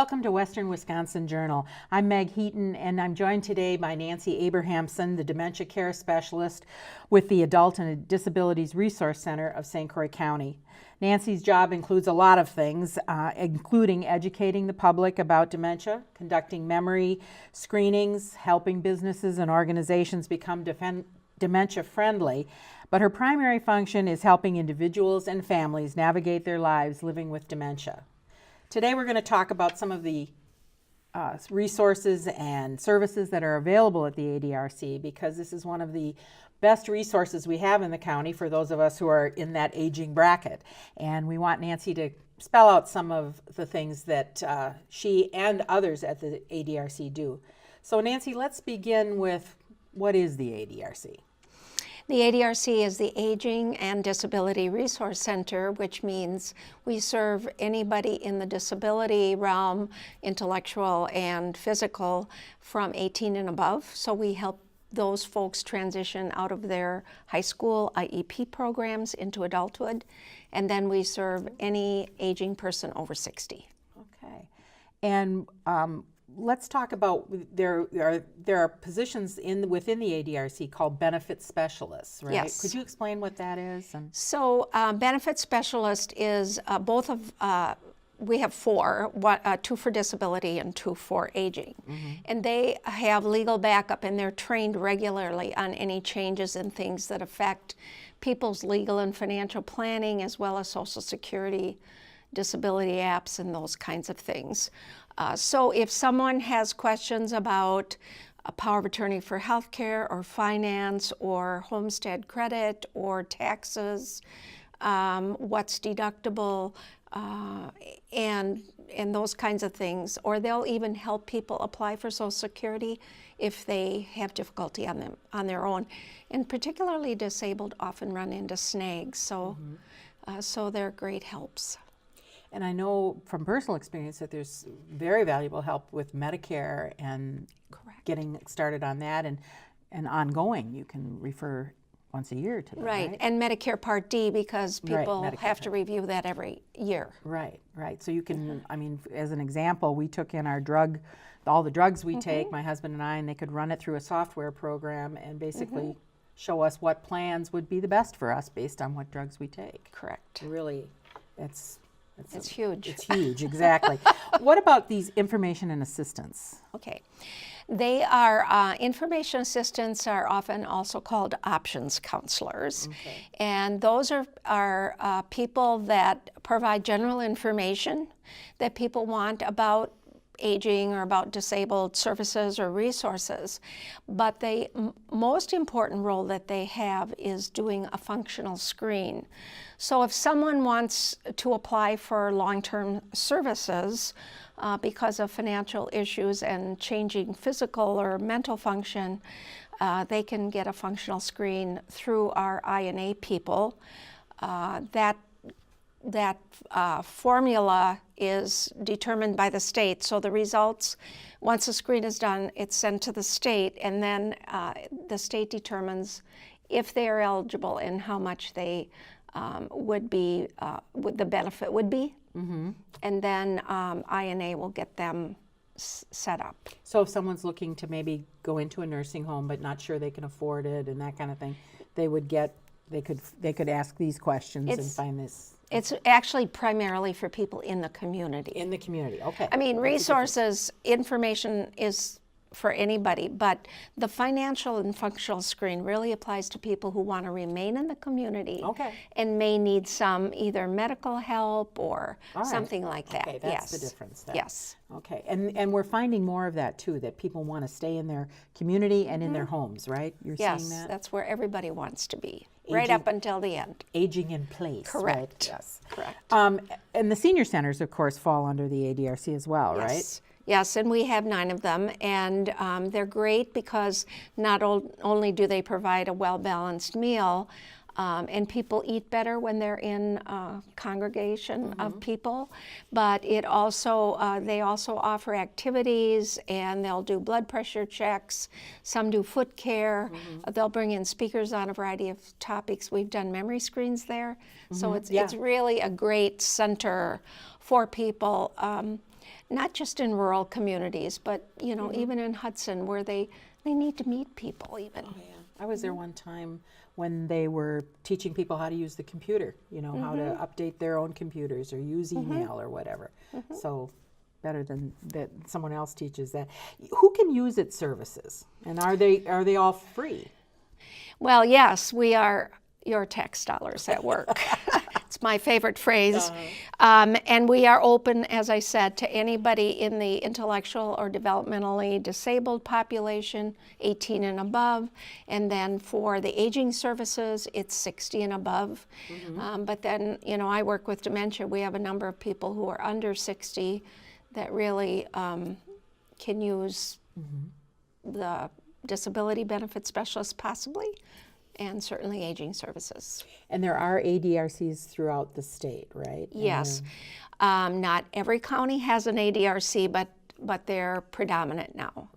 Welcome to Western Wisconsin Journal. I'm Meg Heaton, and I'm joined today by Nancy Abrahamson, the Dementia Care Specialist with the Adult and Disabilities Resource Center of St. Croix County. Nancy's job includes a lot of things, including educating the public about dementia, conducting memory screenings, helping businesses and organizations become dementia-friendly, but her primary function is helping individuals and families navigate their lives living with dementia. Today we're going to talk about some of the resources and services that are available at the ADRC, because this is one of the best resources we have in the county for those of us who are in that aging bracket. And we want Nancy to spell out some of the things that she and others at the ADRC do. So Nancy, let's begin with, what is the ADRC? The ADRC is the Aging and Disability Resource Center, which means we serve anybody in the disability realm, intellectual and physical, from 18 and above. So we help those folks transition out of their high school IEP programs into adulthood, and then we serve any aging person over 60. Okay. And let's talk about, there are positions within the ADRC called benefit specialists, right? Yes. Could you explain what that is? So benefit specialist is we have four, two for disability and two for aging. Mm-hmm. And they have legal backup, and they're trained regularly on any changes and things that affect people's legal and financial planning, as well as Social Security, disability apps, and those kinds of things. So if someone has questions about a power of attorney for healthcare or finance or homestead credit or taxes, what's deductible, and those kinds of things, or they'll even help people apply for Social Security if they have difficulty on their own. And particularly disabled often run into snags, so so they're great helps. And I know from personal experience that there's very valuable help with Medicare and Correct. Getting started on that, and ongoing. You can refer once a year to them, right? And Medicare Part D, because people have to review that every year. Right. So you can, I mean, as an example, we took in our all the drugs we take, my husband and I, and they could run it through a software program and basically show us what plans would be the best for us based on what drugs we take. Correct. Really, it's huge. It's huge, exactly. What about these information and assistance? Okay. They are, information assistants are often also called options counselors. Okay. And those are people that provide general information that people want about aging or about disabled services or resources. But the most important role that they have is doing a functional screen. So if someone wants to apply for long-term services because of financial issues and changing physical or mental function, they can get a functional screen through our INA people. That formula is determined by the state. So the results, once the screen is done, it's sent to the state, and then the state determines if they are eligible and how much they would be, what the benefit would be. Mm-hmm. And then INA will get them set up. So if someone's looking to maybe go into a nursing home but not sure they can afford it and that kind of thing, they could ask these questions and find this. It's actually primarily for people in the community. In the community, okay. I mean, resources, information is for anybody, but the financial and functional screen really applies to people who want to remain in the community and may need some either medical help or something like that. Okay, that's the difference then. Yes. Okay, and we're finding more of that too, that people want to stay in their community and in their homes, right? You're seeing that? Yes, that's where everybody wants to be, right up until the end. Aging in place. Correct. Right? Yes. Correct. And the senior centers, of course, fall under the ADRC as well, right? Yes, and we have 9 of them, and they're great because not only do they provide a well-balanced meal, and people eat better when they're in a congregation of people, but it also they also offer activities, and they'll do blood pressure checks. Some do foot care. They'll bring in speakers on a variety of topics. We've done memory screens there, so it's really a great center for people. Not just in rural communities, but even in Hudson, where they need to meet people even. Oh, yeah. I was there one time when they were teaching people how to use the computer, how to update their own computers or use email or whatever. So better than that someone else teaches that. Who can use its services? And are they all free? Well, yes, we are your tax dollars at work. It's my favorite phrase. And we are open, as I said, to anybody in the intellectual or developmentally disabled population, 18 and above. And then for the aging services, it's 60 and above. But then, I work with dementia. We have a number of people who are under 60 that really can use the disability benefit specialist possibly, and certainly aging services. And there are ADRCs throughout the state, right? Yes. Not every county has an ADRC, but they're predominant now.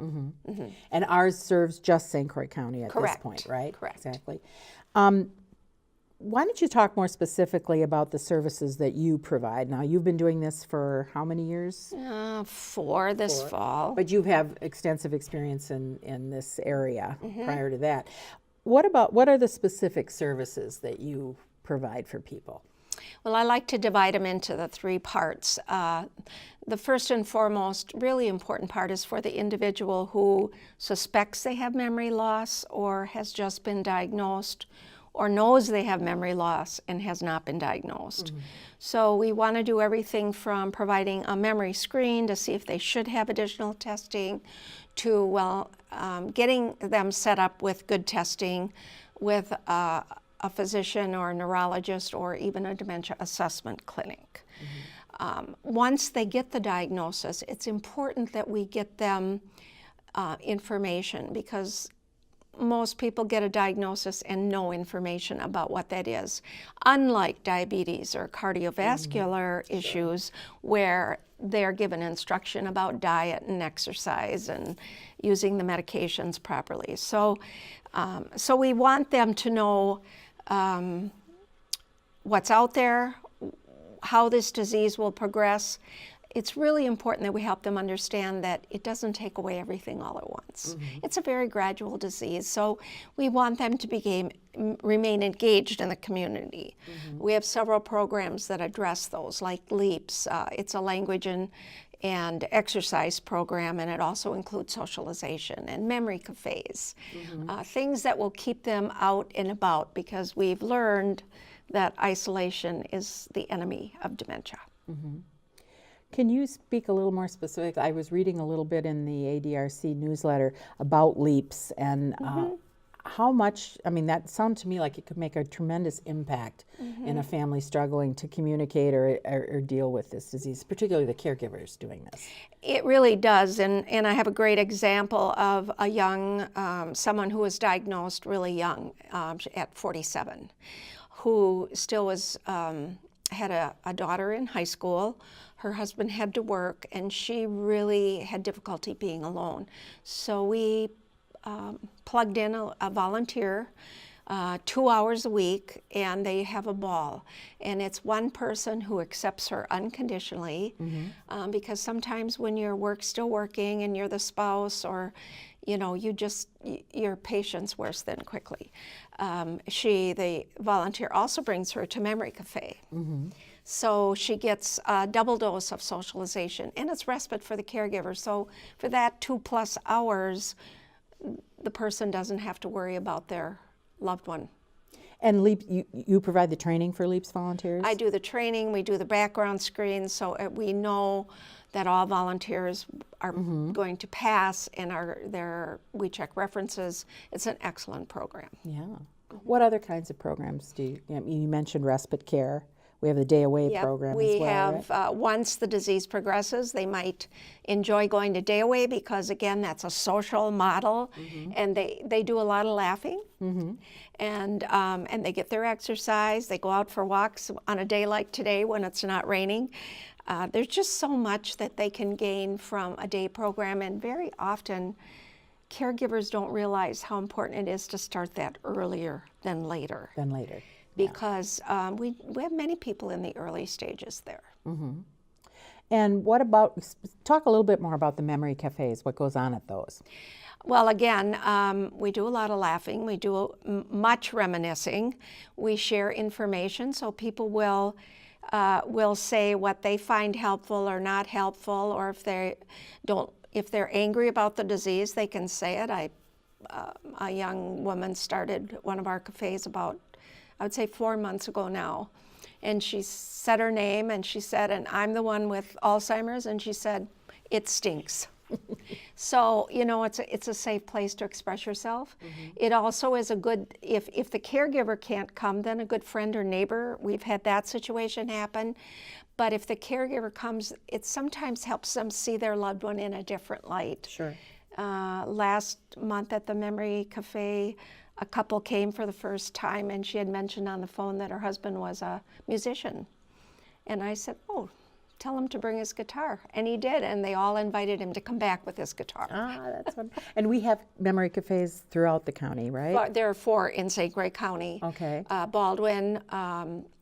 And ours serves just St. Croix County at Correct. this point, right? Correct. Exactly. Why don't you talk more specifically about the services that you provide? Now, you've been doing this for how many years? 4 this fall. But you have extensive experience in this area prior to that. What are the specific services that you provide for people? Well, I like to divide them into the 3 parts. The first and foremost, really important part is for the individual who suspects they have memory loss or has just been diagnosed or knows they have memory loss and has not been diagnosed. So we want to do everything from providing a memory screen to see if they should have additional testing to, getting them set up with good testing with a physician or a neurologist or even a dementia assessment clinic. Once they get the diagnosis, it's important that we get them information, because most people get a diagnosis and no information about what that is. Unlike diabetes or cardiovascular issues, where they're given instruction about diet and exercise and using the medications properly. So we want them to know what's out there, how this disease will progress. It's really important that we help them understand that it doesn't take away everything all at once. It's a very gradual disease, so we want them to remain engaged in the community. We have several programs that address those, like LEAPS. It's a language and exercise program, and it also includes socialization and memory cafes, things that will keep them out and about, because we've learned that isolation is the enemy of dementia. Can you speak a little more specific? I was reading a little bit in the ADRC newsletter about LEAPS and how much, that sounded to me like it could make a tremendous impact in a family struggling to communicate or deal with this disease, particularly the caregivers doing this. It really does, and I have a great example of a young, someone who was diagnosed really young, at 47, who still was, had a daughter in high school. Her husband had to work, and she really had difficulty being alone. So we plugged in a volunteer 2 hours a week, and they have a ball. And it's one person who accepts her unconditionally, because sometimes when you're still working and you're the spouse, or your patience wears thin quickly. The volunteer also brings her to Memory Cafe. So she gets a double dose of socialization, and it's respite for the caregiver. So for that 2+ hours, the person doesn't have to worry about their loved one. And LEAPS, you provide the training for LEAPS volunteers? I do the training, we do the background screens, so we know that all volunteers are going to pass, and we check references. It's an excellent program. Yeah. What other kinds of programs do you mentioned respite care. We have the Day Away program as well. We have, right? Once the disease progresses, they might enjoy going to Day Away, because again, that's a social model, and they do a lot of laughing, and they get their exercise. They go out for walks on a day like today when it's not raining. There's just so much that they can gain from a day program, and very often caregivers don't realize how important it is to start that earlier than later. Because we have many people in the early stages there. And what about, talk a little bit more about the memory cafes, what goes on at those? Well, again, we do a lot of laughing. We do much reminiscing. We share information, so people will say what they find helpful or not helpful, or if they're angry about the disease, they can say it. A young woman started one of our cafes about, I would say 4 months ago now, and she said her name, and she said, and I'm the one with Alzheimer's, and she said, it stinks. So, you know, it's a safe place to express yourself. It also is a good, if the caregiver can't come, then a good friend or neighbor, we've had that situation happen. But if the caregiver comes, it sometimes helps them see their loved one in a different light. Sure. Last month at the Memory Cafe, a couple came for the first time, and she had mentioned on the phone that her husband was a musician. And I said, oh, tell him to bring his guitar. And he did, and they all invited him to come back with his guitar. Ah, that's fun. And we have memory cafes throughout the county, right? But there are 4 in St. Croix County. Okay. Baldwin,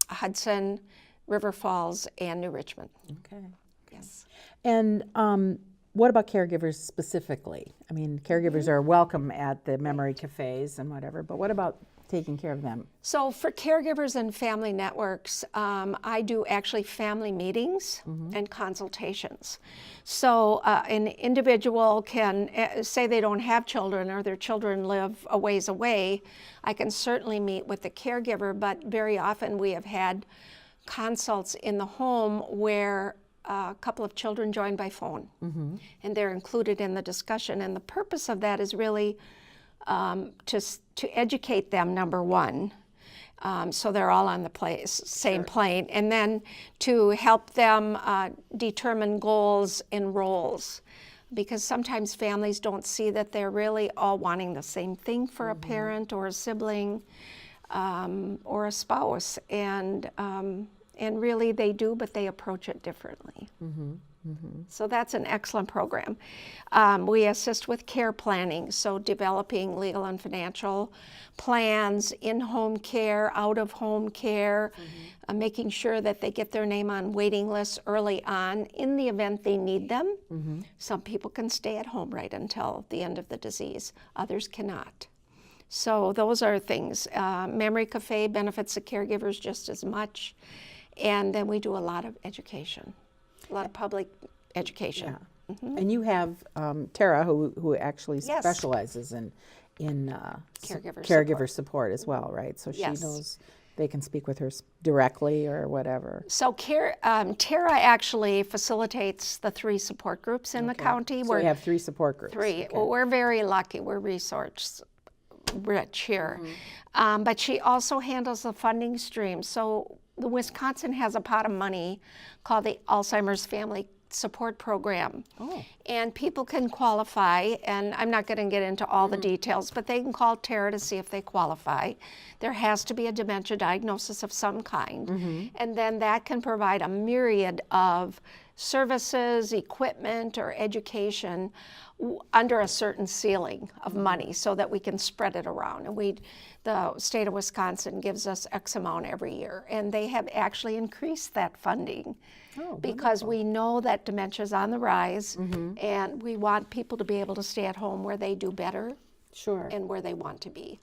Hudson, River Falls, and New Richmond. Okay. Yes. And what about caregivers specifically? I mean, caregivers are welcome at the memory cafes and whatever, but what about taking care of them? So for caregivers and family networks, I do actually family meetings and consultations. So an individual can say they don't have children or their children live a ways away. I can certainly meet with the caregiver, but very often we have had consults in the home where a couple of children join by phone, and they're included in the discussion. And the purpose of that is really to educate them, number one, so they're all on the same plane, and then to help them determine goals and roles, because sometimes families don't see that they're really all wanting the same thing for a parent or a sibling or a spouse, and really they do, but they approach it differently. So that's an excellent program. We assist with care planning, so developing legal and financial plans, in-home care, out-of-home care, making sure that they get their name on waiting lists early on in the event they need them. Some people can stay at home right until the end of the disease. Others cannot. So those are things. Memory Cafe benefits the caregivers just as much. And then we do a lot of education. A lot of public education. Yeah. And you have Tara, who actually Yes. specializes in Caregiver support as well, right? So she Yes. knows they can speak with her directly or whatever. So Tara actually facilitates the 3 support groups in the county. So we have 3 support groups. 3. Okay. Well, we're very lucky. We're resource rich here. But she also handles the funding stream. So Wisconsin has a pot of money called the Alzheimer's Family Support Program. And people can qualify, and I'm not going to get into all the details, but they can call Tara to see if they qualify. There has to be a dementia diagnosis of some kind, and then that can provide a myriad of services, equipment, or education under a certain ceiling of money so that we can spread it around. And the state of Wisconsin gives us X amount every year, and they have actually increased that funding because we know that dementia is on the rise, and we want people to be able to stay at home where they do better and where they want to be.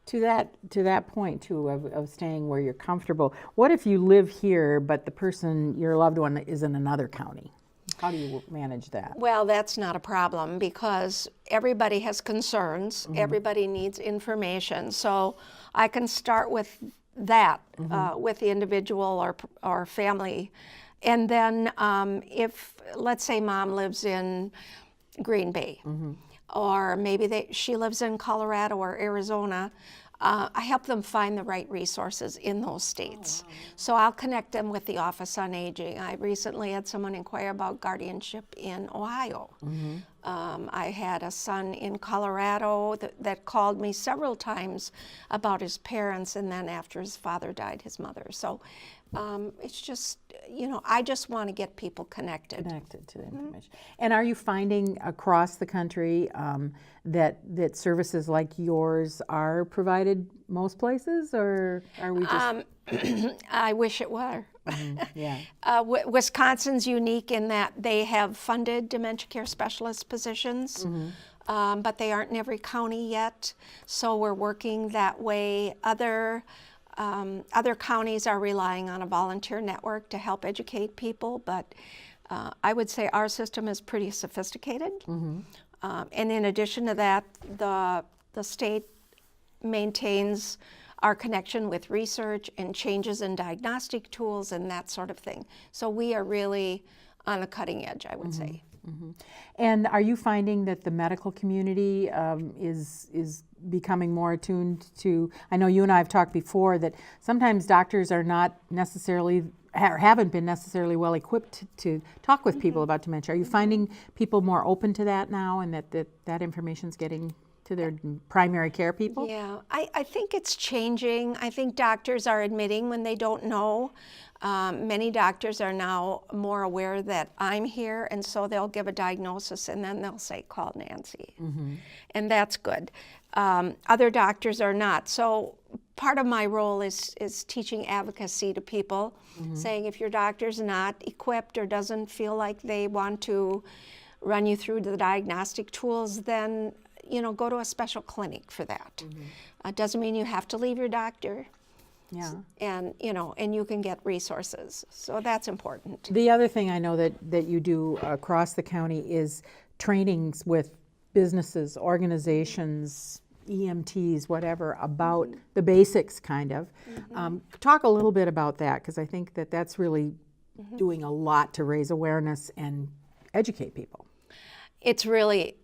To that point too of staying where you're comfortable, what if you live here but the person, your loved one, is in another county? How do you manage that? Well, that's not a problem because everybody has concerns. Everybody needs information. So I can start with that, with the individual or family. And then if, let's say mom lives in Green Bay, or maybe she lives in Colorado or Arizona, I help them find the right resources in those states. So I'll connect them with the Office on Aging. I recently had someone inquire about guardianship in Ohio. I had a son in Colorado that called me several times about his parents, and then after his father died, his mother. So it's just, I just want to get people connected. Connected to the information. And are you finding across the country that services like yours are provided most places, or are we just... I wish it were. Yeah. Wisconsin's unique in that they have funded dementia care specialist positions, but they aren't in every county yet. So we're working that way. Other counties are relying on a volunteer network to help educate people, but I would say our system is pretty sophisticated. And in addition to that, the state maintains our connection with research and changes in diagnostic tools and that sort of thing. So we are really on the cutting edge, I would say. And are you finding that the medical community is becoming more attuned to, I know you and I have talked before that sometimes doctors are not necessarily, or haven't been necessarily well equipped to talk with people about dementia. Are you finding people more open to that now, and that information's getting to their primary care people? Yeah, I think it's changing. I think doctors are admitting when they don't know. Many doctors are now more aware that I'm here, and so they'll give a diagnosis and then they'll say, call Nancy. And that's good. Other doctors are not. So part of my role is teaching advocacy to people, saying if your doctor's not equipped or doesn't feel like they want to run you through the diagnostic tools, then go to a special clinic for that. Doesn't mean you have to leave your doctor. Yeah. And you can get resources. So that's important. The other thing I know that you do across the county is trainings with businesses, organizations, EMTs, whatever, about the basics, kind of. Talk a little bit about that, because I think that that's really doing a lot to raise awareness and educate people. It's really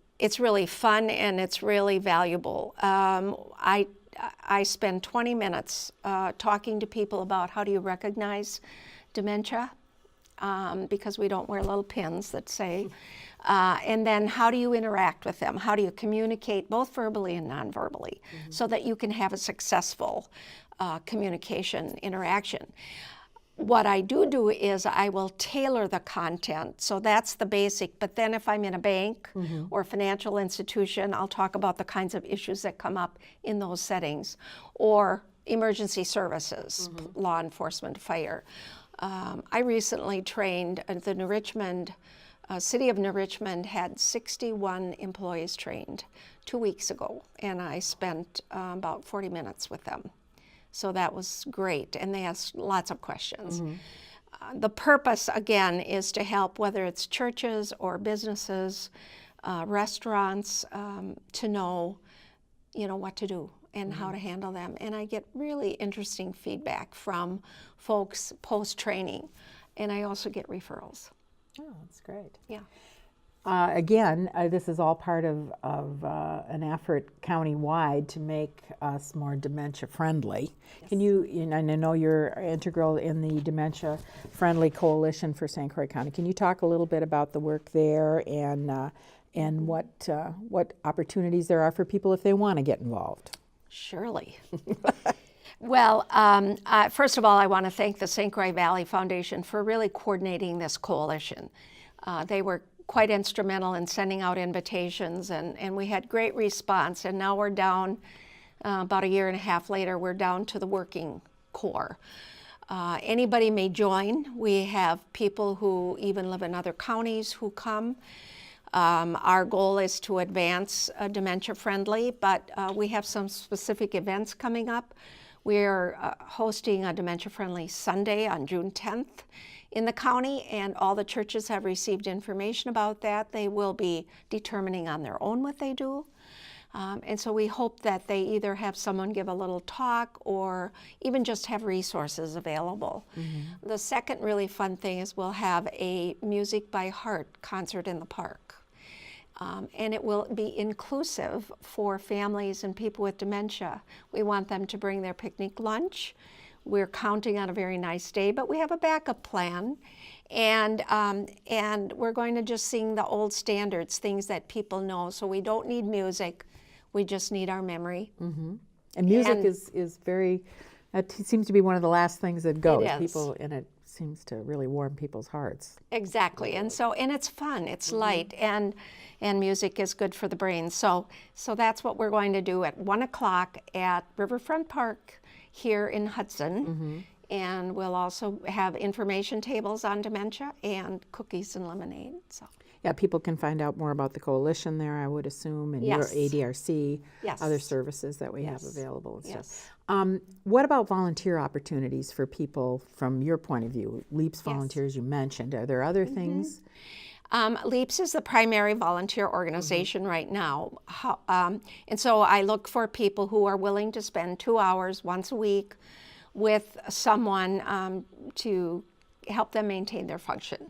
fun and it's really valuable. I spend 20 minutes talking to people about how do you recognize dementia, because we don't wear little pins that say, and then how do you interact with them? How do you communicate both verbally and non-verbally so that you can have a successful communication interaction? What I do is I will tailor the content, so that's the basic, but then if I'm in a bank or a financial institution, I'll talk about the kinds of issues that come up in those settings, or emergency services, law enforcement, fire. I recently trained the New Richmond, City of New Richmond had 61 employees trained 2 weeks ago, and I spent about 40 minutes with them. So that was great, and they asked lots of questions. The purpose, again, is to help, whether it's churches or businesses, restaurants, to know, what to do and how to handle them. And I get really interesting feedback from folks post-training, and I also get referrals. Oh, that's great. Yeah. Again, this is all part of an effort county-wide to make us more dementia-friendly. Yes. Can you, and I know you're integral in the Dementia-Friendly Coalition for St. Croix County. Can you talk a little bit about the work there and what opportunities there are for people if they want to get involved? Surely. Well, first of all, I want to thank the St. Croix Valley Foundation for really coordinating this coalition. They were quite instrumental in sending out invitations, and we had great response, and now we're down, about a year and a half later, we're down to the working core. Anybody may join. We have people who even live in other counties who come. Our goal is to advance dementia-friendly, but we have some specific events coming up. We're hosting a dementia-friendly Sunday on June 10th in the county, and all the churches have received information about that. They will be determining on their own what they do. And so we hope that they either have someone give a little talk or even just have resources available. The second really fun thing is we'll have a Music by Heart concert in the park. And it will be inclusive for families and people with dementia. We want them to bring their picnic lunch. We're counting on a very nice day, but we have a backup plan. And we're going to just sing the old standards, things that people know. So we don't need music, we just need our memory. And music is very, it seems to be one of the last things that goes. People, and it seems to really warm people's hearts. Exactly, and it's fun, it's light, and music is good for the brain. So that's what we're going to do at 1 o'clock at Riverfront Park here in Hudson. And we'll also have information tables on dementia and cookies and lemonade. So. Yeah, people can find out more about the coalition there, I would assume, and Yes. your ADRC, Yes. other services that we Yes. have available and Yes. stuff. What about volunteer opportunities for people from your point of view? LEAPS volunteers you mentioned. Are there other things? LEAPS is the primary volunteer organization right now. And so I look for people who are willing to spend 2 hours once a week with someone to help them maintain their function.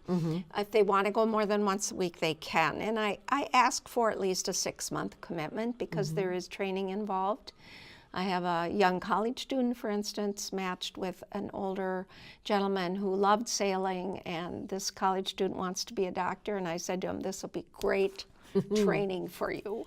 If they want to go more than once a week, they can. And I ask for at least a 6-month commitment because there is training involved. I have a young college student, for instance, matched with an older gentleman who loved sailing, and this college student wants to be a doctor, and I said to him, this will be great training for you.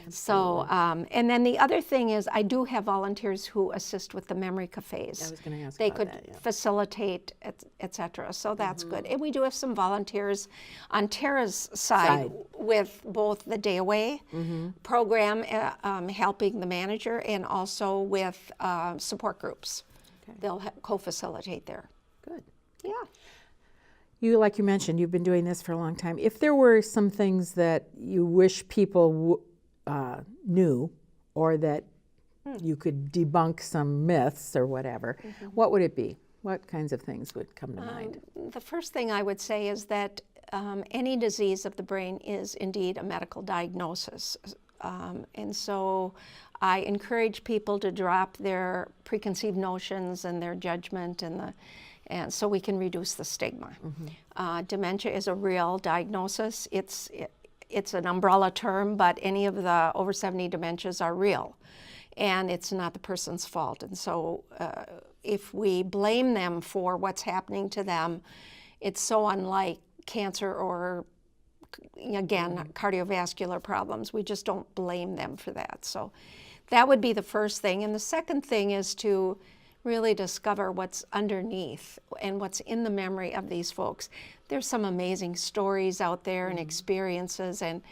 So, and then the other thing is I do have volunteers who assist with the memory cafes. I was going to ask They about could that, yeah. facilitate, et cetera. So that's good. And we do have some volunteers on Tara's side. With both the Day Away program, helping the manager, and also with support groups. Okay. They'll co-facilitate there. Good. Yeah. Like you mentioned, you've been doing this for a long time. If there were some things that you wish people knew, or that you could debunk some myths or whatever, what would it be? What kinds of things would come to mind? The first thing I would say is that any disease of the brain is indeed a medical diagnosis. And so I encourage people to drop their preconceived notions and their judgment, and so we can reduce the stigma. Dementia is a real diagnosis. It's an umbrella term, but any of the over 70 dementias are real, and it's not the person's fault. And so if we blame them for what's happening to them, it's so unlike cancer or, again, cardiovascular problems. We just don't blame them for that. So that would be the first thing. And the second thing is to really discover what's underneath and what's in the memory of these folks. There's some amazing stories out there and experiences, and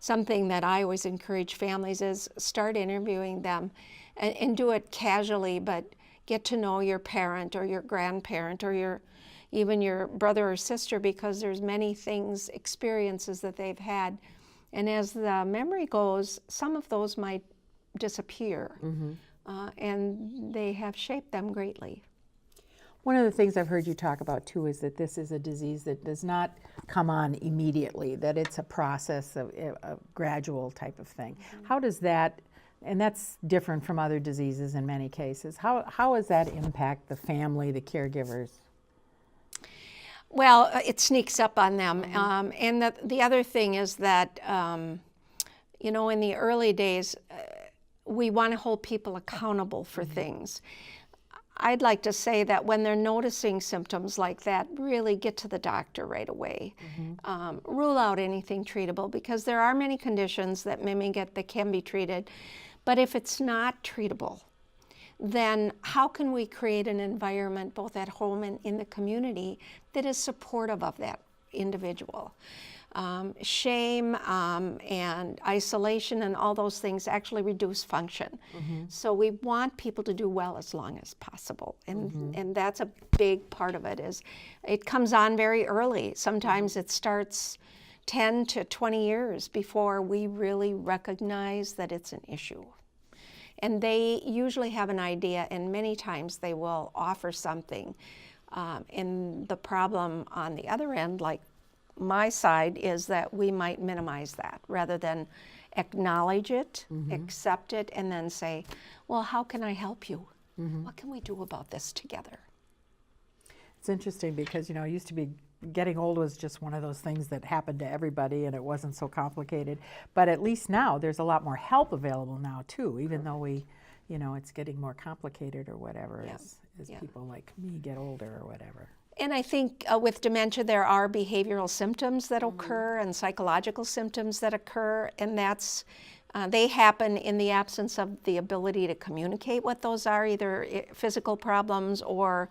something that I always encourage families is start interviewing them and do it casually, but get to know your parent or your grandparent or even your brother or sister, because there's many things, experiences that they've had. And as the memory goes, some of those might disappear. And they have shaped them greatly. One of the things I've heard you talk about too is that this is a disease that does not come on immediately, that it's a process of a gradual type of thing. How does that, and that's different from other diseases in many cases, how does that impact the family, the caregivers? Well, it sneaks up on them. And the other thing is that, you know, in the early days, we want to hold people accountable for things. I'd like to say that when they're noticing symptoms like that, really get to the doctor right away. Rule out anything treatable, because there are many conditions that that can be treated. But if it's not treatable, then how can we create an environment both at home and in the community that is supportive of that individual? Shame and isolation and all those things actually reduce function. So we want people to do well as long as possible. And that's a big part of it. Is it comes on very early. Sometimes it starts 10 to 20 years before we really recognize that it's an issue. And they usually have an idea, and many times they will offer something. And the problem on the other end, like my side, is that we might minimize that rather than acknowledge it, accept it, and then say, well, how can I help you? What can we do about this together? It's interesting because, you know, it used to be getting old was just one of those things that happened to everybody and it wasn't so complicated. But at least now there's a lot more help available now too, even though it's getting more complicated or whatever as people like me get older or whatever. And I think with dementia, there are behavioral symptoms that occur and psychological symptoms that occur, and they happen in the absence of the ability to communicate what those are, either physical problems or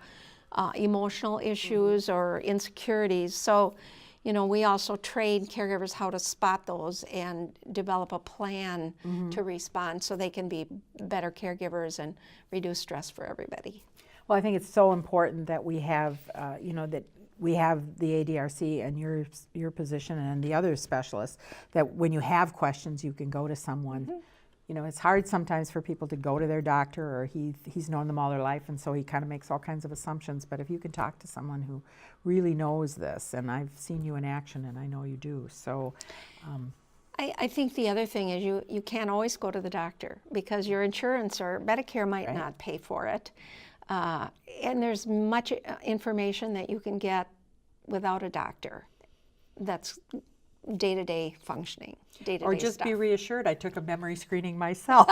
emotional issues or insecurities. So, you know, we also train caregivers how to spot those and develop a plan to respond so they can be better caregivers and reduce stress for everybody. Well, I think it's so important that we have, that we have the ADRC and your position and the other specialists, that when you have questions, you can go to someone. It's hard sometimes for people to go to their doctor, or he's known them all their life, and so he kind of makes all kinds of assumptions. But if you can talk to someone who really knows this, and I've seen you in action, and I know you do, so. I think the other thing is you can't always go to the doctor because your insurance or Medicare might not pay for it. And there's much information that you can get without a doctor that's day-to-day funcning, day-to-day Or just stuff. be reassured. I took a memory screening myself.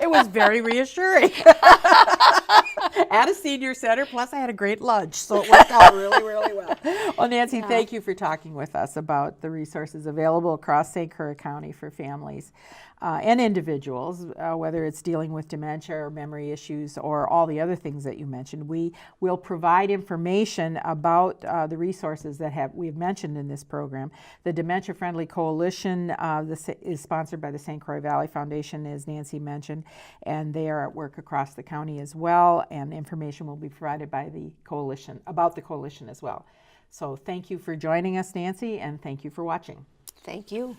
It was very reassuring. At a senior center, plus I had a great lunch, so it worked out really, really well. Well, Nancy, thank you for talking with us about the resources available across St. Croix County for families and individuals, whether it's dealing with dementia or memory issues or all the other things that you mentioned. We will provide information about the resources that we've mentioned in this program. The Dementia Friendly Coalition is sponsored by the St. Croix Valley Foundation, as Nancy mentioned, and they are at work across the county as well, and information will be provided by the coalition, about the coalition as well. So thank you for joining us, Nancy, and thank you for watching. Thank you.